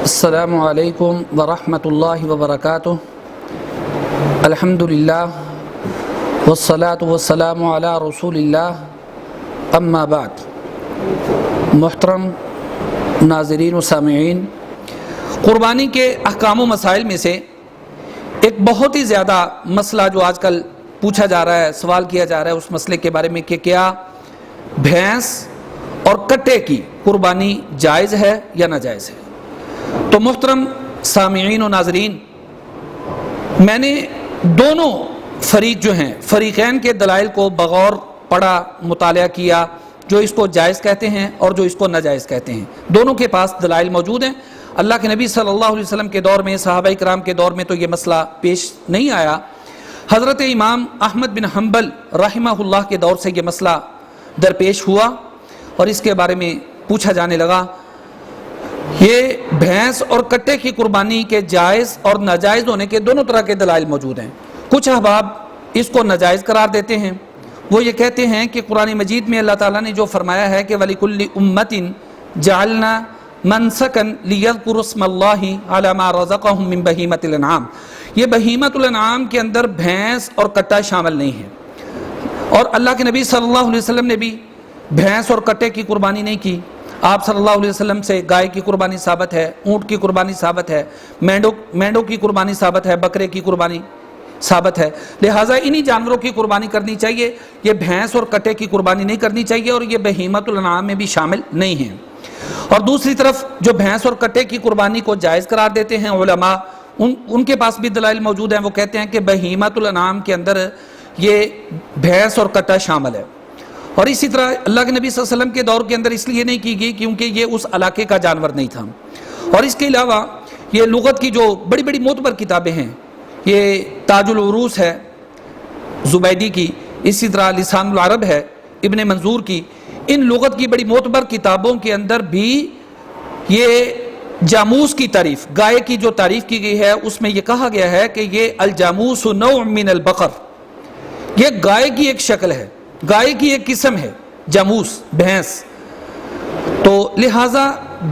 السلام علیکم ورحمۃ اللہ وبرکاتہ۔ الحمدللہ والصلاة والسلام علی رسول اللہ، اما بعد۔ محترم ناظرین و سامعین، قربانی کے احکام و مسائل میں سے ایک بہت ہی زیادہ مسئلہ جو آج کل پوچھا جا رہا ہے، سوال کیا جا رہا ہے، اس مسئلے کے بارے میں کہ کیا بھینس اور کٹے کی قربانی جائز ہے یا ناجائز ہے۔ تو محترم سامعین و ناظرین، میں نے دونوں فریق جو ہیں، فریقین کے دلائل کو بغور پڑھا، مطالعہ کیا، جو اس کو جائز کہتے ہیں اور جو اس کو ناجائز کہتے ہیں۔ دونوں کے پاس دلائل موجود ہیں۔ اللہ کے نبی صلی اللہ علیہ وسلم کے دور میں، صحابہ کرام کے دور میں تو یہ مسئلہ پیش نہیں آیا۔ حضرت امام احمد بن حنبل رحمہ اللہ کے دور سے یہ مسئلہ درپیش ہوا اور اس کے بارے میں پوچھا جانے لگا۔ یہ بھینس اور کٹے کی قربانی کے جائز اور ناجائز ہونے کے دونوں طرح کے دلائل موجود ہیں۔ کچھ احباب اس کو ناجائز قرار دیتے ہیں، وہ یہ کہتے ہیں کہ قرآن مجید میں اللہ تعالیٰ نے جو فرمایا ہے کہ وَلِكُلِّ أُمَّةٍ جَعَلْنَا مَنْسَكًا لِيَذْكُرُوا اسْمَ اللَّهِ عَلَى مَا رَزَقَهُم مِّن بَهِيمَةِ الْأَنْعَامِ، یہ بہیمۃ الانعام کے اندر بھینس اور کٹا شامل نہیں ہے، اور اللہ کے نبی صلی اللہ علیہ وسلم نے بھی بھینس اور کٹے کی قربانی نہیں کی۔ آپ صلی اللہ علیہ وسلم سے گائے کی قربانی ثابت ہے، اونٹ کی قربانی ثابت ہے، مینڈوں کی قربانی ثابت ہے، بکرے کی قربانی ثابت ہے، لہٰذا انہی جانوروں کی قربانی کرنی چاہیے، یہ بھینس اور کٹے کی قربانی نہیں کرنی چاہیے، اور یہ بہیمۃ الانعام میں بھی شامل نہیں ہیں۔ اور دوسری طرف جو بھینس اور کٹے کی قربانی کو جائز قرار دیتے ہیں علماء، ان کے پاس بھی دلائل موجود ہیں۔ وہ کہتے ہیں کہ بہیمۃ الانعام کے اندر یہ بھینس اور کٹا شامل ہے، اور اسی طرح اللہ کے نبی صلی اللہ علیہ وسلم کے دور کے اندر اس لیے نہیں کی گئی کیونکہ یہ اس علاقے کا جانور نہیں تھا۔ اور اس کے علاوہ یہ لغت کی جو بڑی بڑی معتبر کتابیں ہیں، یہ تاج العروس ہے زبیدی کی، اسی طرح لسان العرب ہے ابن منظور کی، ان لغت کی بڑی معتبر کتابوں کے اندر بھی یہ جاموس کی تعریف، گائے کی جو تعریف کی گئی ہے، اس میں یہ کہا گیا ہے کہ یہ الجاموس نوع من البقر، یہ گائے کی ایک شکل ہے، گائے کی ایک قسم ہے جاموس، بھینس۔ تو لہٰذا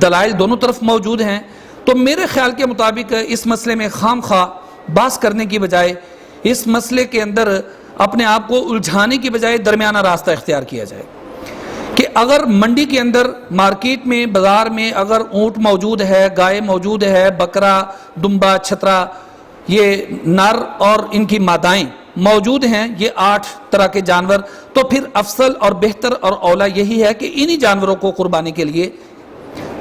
دلائل دونوں طرف موجود ہیں۔ تو میرے خیال کے مطابق اس مسئلے میں خام خواہ بحث کرنے کی بجائے، اس مسئلے کے اندر اپنے آپ کو الجھانے کی بجائے درمیانہ راستہ اختیار کیا جائے کہ اگر منڈی کے اندر، مارکیٹ میں، بازار میں اگر اونٹ موجود ہے، گائے موجود ہے، بکرا، دمبا، چھترا، یہ نر اور ان کی مادائیں موجود ہیں، یہ 8 طرح کے جانور، تو پھر افضل اور بہتر اور اولا یہی ہے کہ انہی جانوروں کو قربانی کے لیے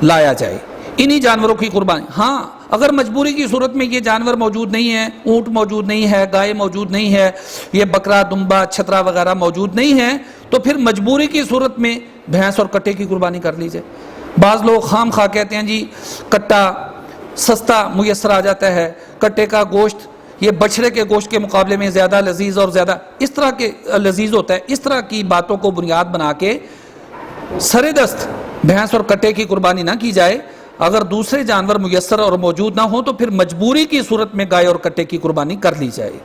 لایا جائے، انہی جانوروں کی قربانی۔ ہاں، اگر مجبوری کی صورت میں یہ جانور موجود نہیں ہے، اونٹ موجود نہیں ہے، گائے موجود نہیں ہے، یہ بکرا، دمبا، چھترا وغیرہ موجود نہیں ہے، تو پھر مجبوری کی صورت میں بھینس اور کٹے کی قربانی کر لیجئے۔ بعض لوگ خام خواہ کہتے ہیں جی کٹا سستا میسر آ جاتا ہے، کٹے کا گوشت یہ بچھڑے کے گوشت کے مقابلے میں زیادہ لذیذ اور زیادہ اس طرح کے لذیذ ہوتا ہے، اس طرح کی باتوں کو بنیاد بنا کے سر دست بھینس اور کٹے کی قربانی نہ کی جائے۔ اگر دوسرے جانور میسر اور موجود نہ ہوں تو پھر مجبوری کی صورت میں گائے اور کٹے کی قربانی کر لی جائے۔